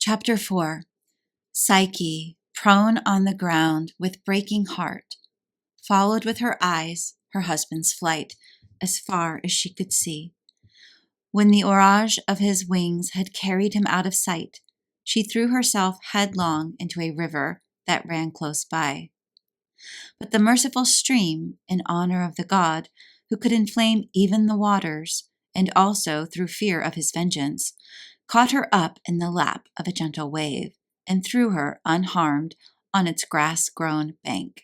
Chapter 4. Psyche, prone on the ground with breaking heart, followed with her eyes her husband's flight as far as she could see. When the orage of his wings had carried him out of sight, she threw herself headlong into a river that ran close by. But the merciful stream, in honor of the god who could inflame even the waters, and also through fear of his vengeance, caught her up in the lap of a gentle wave and threw her unharmed on its grass-grown bank.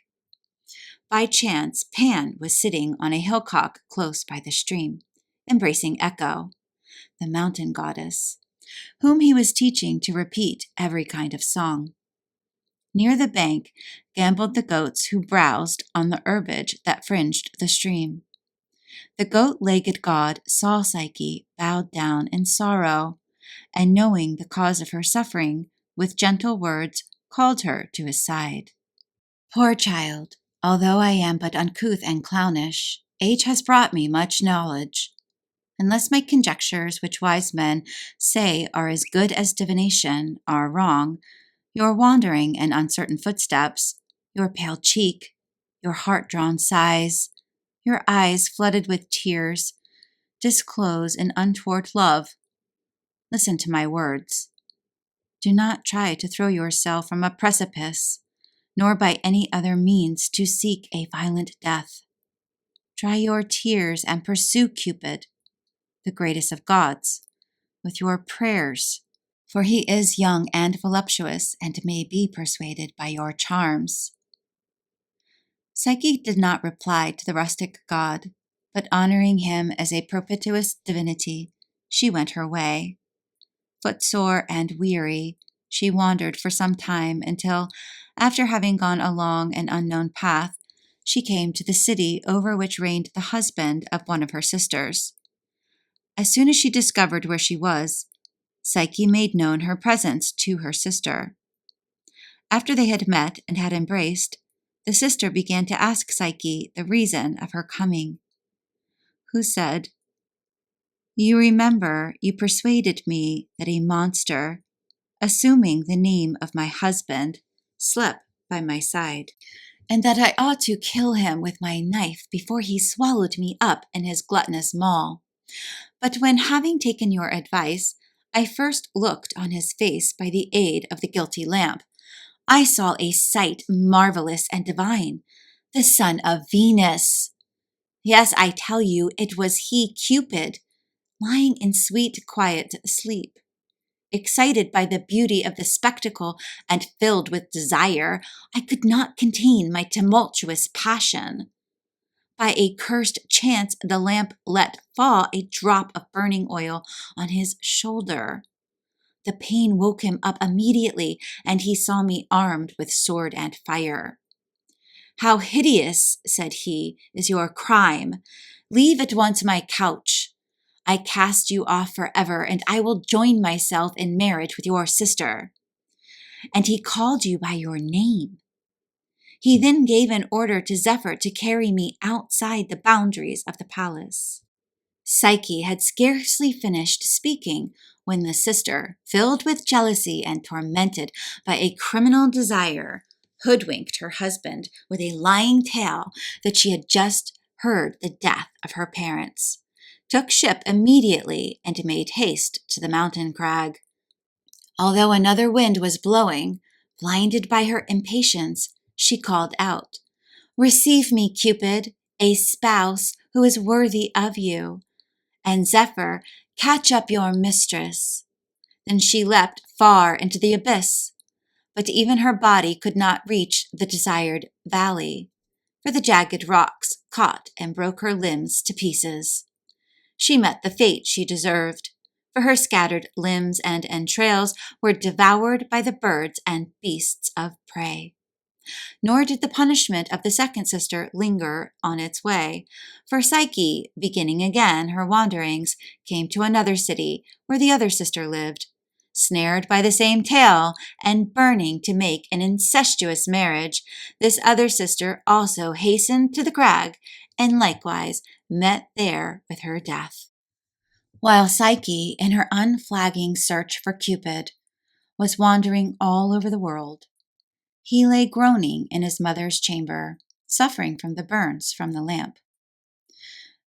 By chance, Pan was sitting on a hillock close by the stream, embracing Echo, the mountain goddess, whom he was teaching to repeat every kind of song. Near the bank gamboled the goats who browsed on the herbage that fringed the stream. The goat-legged god saw Psyche bowed down in sorrow, and knowing the cause of her suffering, with gentle words called her to his side. Poor child, although I am but uncouth and clownish, age has brought me much knowledge. Unless my conjectures, which wise men say are as good as divination, are wrong, your wandering and uncertain footsteps, your pale cheek, your heart-drawn sighs, your eyes flooded with tears, disclose an untoward love. Listen to my words. Do not try to throw yourself from a precipice, nor by any other means to seek a violent death. Dry your tears and pursue Cupid, the greatest of gods, with your prayers, for he is young and voluptuous and may be persuaded by your charms. Psyche did not reply to the rustic god, but honoring him as a propitious divinity, she went her way. Footsore and weary, she wandered for some time until, after having gone along an unknown path, she came to the city over which reigned the husband of one of her sisters. As soon as she discovered where she was, Psyche made known her presence to her sister. After they had met and had embraced, the sister began to ask Psyche the reason of her coming, who said, "You remember you persuaded me that a monster, assuming the name of my husband, slept by my side, and that I ought to kill him with my knife before he swallowed me up in his gluttonous maw. But when, having taken your advice, I first looked on his face by the aid of the guilty lamp, I saw a sight marvelous and divine, the son of Venus. Yes, I tell you, it was he, Cupid, lying in sweet, quiet sleep. Excited by the beauty of the spectacle and filled with desire, I could not contain my tumultuous passion. By a cursed chance, the lamp let fall a drop of burning oil on his shoulder. The pain woke him up immediately, and he saw me armed with sword and fire. 'How hideous,' said he, 'is your crime! Leave at once my couch. I cast you off forever, and I will join myself in marriage with your sister.' And he called you by your name. He then gave an order to Zephyr to carry me outside the boundaries of the palace." Psyche had scarcely finished speaking when the sister, filled with jealousy and tormented by a criminal desire, hoodwinked her husband with a lying tale that she had just heard the death of her parents, took ship immediately, and made haste to the mountain crag. Although another wind was blowing, blinded by her impatience, she called out, "Receive me, Cupid, a spouse who is worthy of you, and Zephyr, catch up your mistress." Then she leapt far into the abyss, but even her body could not reach the desired valley, for the jagged rocks caught and broke her limbs to pieces. She met the fate she deserved, for her scattered limbs and entrails were devoured by the birds and beasts of prey. Nor did the punishment of the second sister linger on its way, for Psyche, beginning again her wanderings, came to another city where the other sister lived. Snared by the same tale and burning to make an incestuous marriage, this other sister also hastened to the crag and likewise met there with her death. While Psyche, in her unflagging search for Cupid, was wandering all over the world. He lay groaning in his mother's chamber, suffering from the burns from the lamp.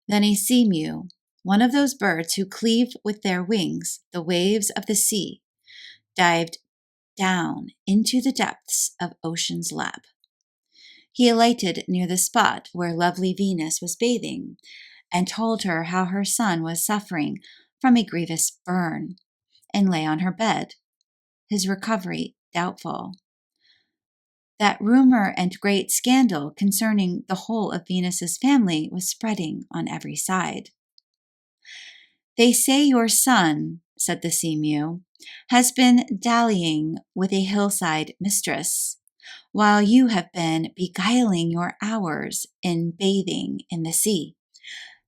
Then a sea mew, one of those birds who cleave with their wings the waves of the sea, dived down into the depths of ocean's lap. He alighted near the spot where lovely Venus was bathing, and told her how her son was suffering from a grievous burn, and lay on her bed, his recovery doubtful. That rumor and great scandal concerning the whole of Venus's family was spreading on every side. "They say your son," said the sea mew, "has been dallying with a hillside mistress, while you have been beguiling your hours in bathing in the sea.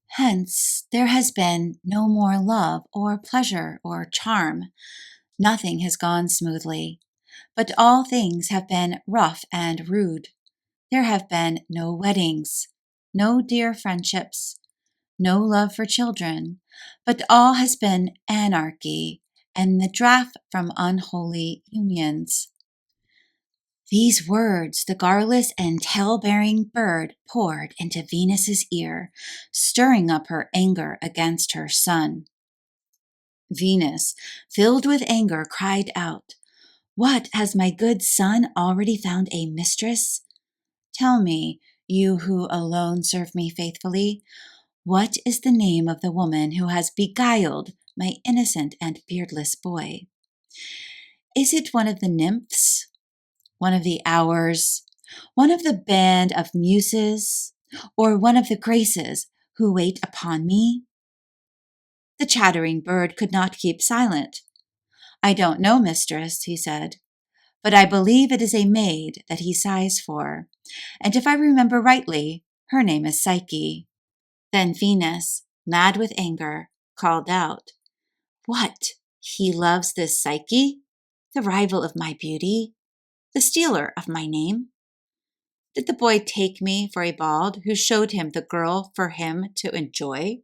Hence there has been no more love or pleasure or charm. Nothing has gone smoothly, but all things have been rough and rude. There have been no weddings, no dear friendships, no love for children, but all has been anarchy and the draught from unholy unions." These words the garrulous and tail-bearing bird poured into Venus's ear, stirring up her anger against her son. Venus, filled with anger, cried out, "What, has my good son already found a mistress? Tell me, you who alone serve me faithfully, what is the name of the woman who has beguiled my innocent and beardless boy? Is it one of the nymphs? One of the hours? One of the band of muses? Or one of the graces who wait upon me?" The chattering bird could not keep silent. "I don't know, mistress," he said, "but I believe it is a maid that he sighs for, and if I remember rightly, her name is Psyche." Then Venus, mad with anger, called out, "What, he loves this Psyche, the rival of my beauty, the stealer of my name? Did the boy take me for a bawd who showed him the girl for him to enjoy?"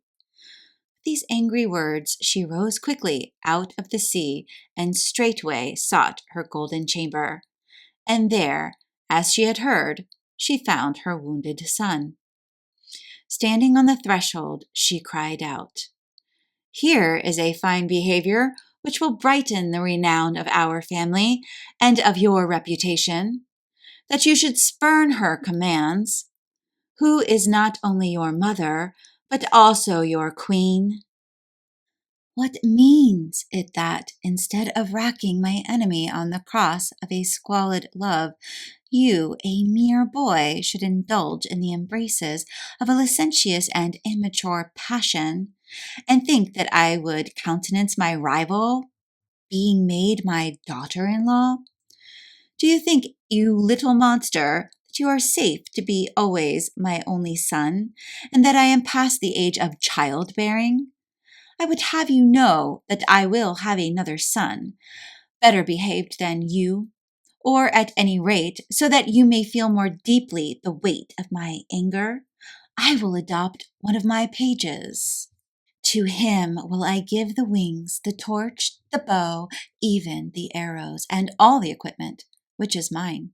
With these angry words she rose quickly out of the sea and straightway sought her golden chamber. And there, as she had heard, she found her wounded son. Standing on the threshold, she cried out, "Here is a fine behavior which will brighten the renown of our family and of your reputation, that you should spurn her commands, who is not only your mother, but also your queen. What means it that, instead of racking my enemy on the cross of a squalid love, you, a mere boy, should indulge in the embraces of a licentious and immature passion, and think that I would countenance my rival being made my daughter-in-law? Do you think, you little monster, that you are safe to be always my only son, and that I am past the age of childbearing? I would have you know that I will have another son, better behaved than you, or at any rate, so that you may feel more deeply the weight of my anger, I will adopt one of my pages. To him will I give the wings, the torch, the bow, even the arrows, and all the equipment, which is mine,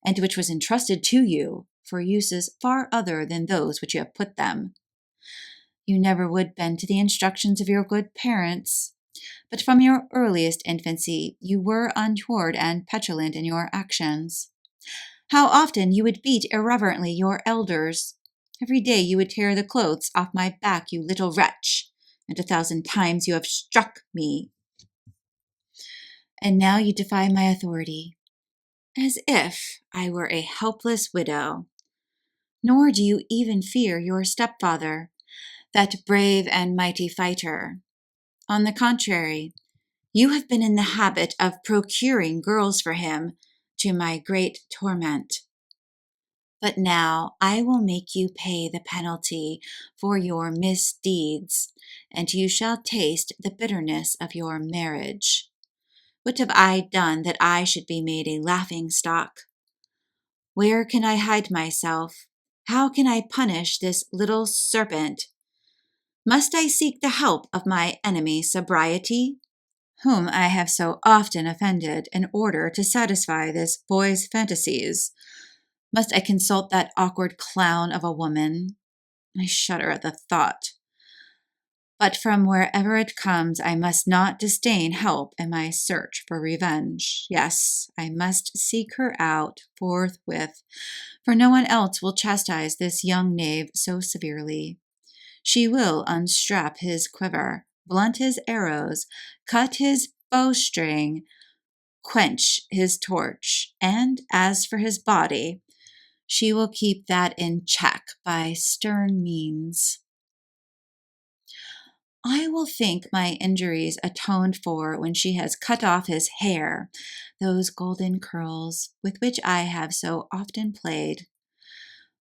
and which was entrusted to you for uses far other than those which you have put them. You never would bend to the instructions of your good parents, but from your earliest infancy you were untoward and petulant in your actions. How often you would beat irreverently your elders! Every day you would tear the clothes off my back, you little wretch, and 1,000 times you have struck me. And now you defy my authority, as if I were a helpless widow. Nor do you even fear your stepfather, that brave and mighty fighter. On the contrary, you have been in the habit of procuring girls for him, to my great torment. But now I will make you pay the penalty for your misdeeds, and you shall taste the bitterness of your marriage. What have I done that I should be made a laughing-stock? Where can I hide myself? How can I punish this little serpent? Must I seek the help of my enemy sobriety? whom I have so often offended in order to satisfy this boy's fantasies. Must I consult that awkward clown of a woman? I shudder at the thought. But from wherever it comes, I must not disdain help in my search for revenge. Yes, I must seek her out forthwith, for no one else will chastise this young knave so severely. She will unstrap his quiver, blunt his arrows, cut his bowstring, quench his torch, and as for his body, she will keep that in check by stern means. I will think my injuries atoned for when she has cut off his hair, those golden curls with which I have so often played.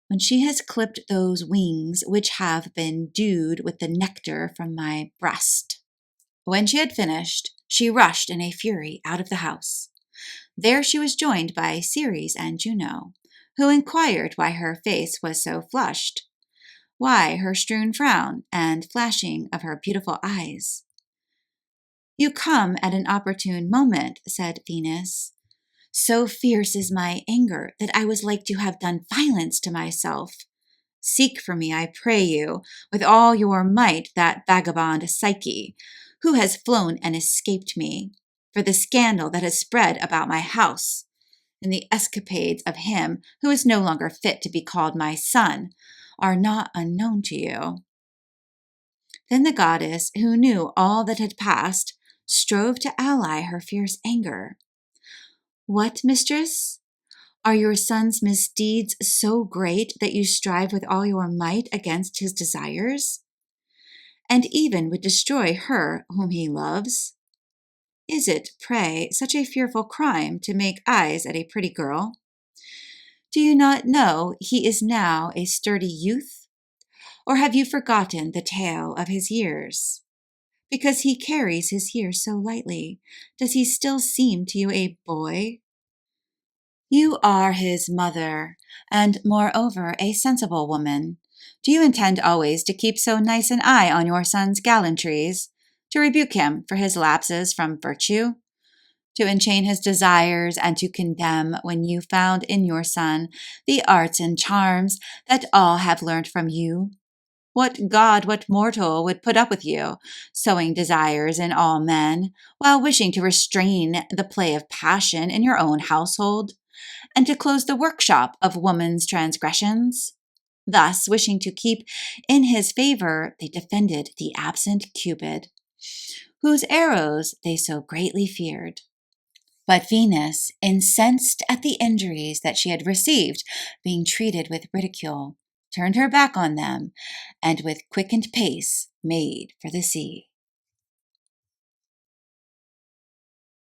When she has clipped those wings which have been dewed with the nectar from my breast. When she had finished, she rushed in a fury out of the house. There she was joined by Ceres and Juno, who inquired why her face was so flushed, why her strewn frown and flashing of her beautiful eyes. "You come at an opportune moment," said Venus. "So fierce is my anger that I was like to have done violence to myself. Seek for me, I pray you, with all your might that vagabond Psyche, who has flown and escaped me, for the scandal that has spread about my house, and the escapades of him who is no longer fit to be called my son, are not unknown to you." Then the goddess, who knew all that had passed, strove to allay her fierce anger. "What, mistress? Are your son's misdeeds so great that you strive with all your might against his desires, and even would destroy her whom he loves? Is it, pray, such a fearful crime to make eyes at a pretty girl? Do you not know he is now a sturdy youth? Or have you forgotten the tale of his years? Because he carries his years so lightly, does he still seem to you a boy? You are his mother, and moreover a sensible woman. Do you intend always to keep so nice an eye on your son's gallantries, to rebuke him for his lapses from virtue, to enchain his desires, and to condemn when you found in your son the arts and charms that all have learned from you? What god, what mortal would put up with you, sowing desires in all men, while wishing to restrain the play of passion in your own household, and to close the workshop of woman's transgressions? Thus, wishing to keep in his favor, they defended the absent Cupid, whose arrows they so greatly feared. But Venus, incensed at the injuries that she had received, being treated with ridicule, turned her back on them, and with quickened pace made for the sea.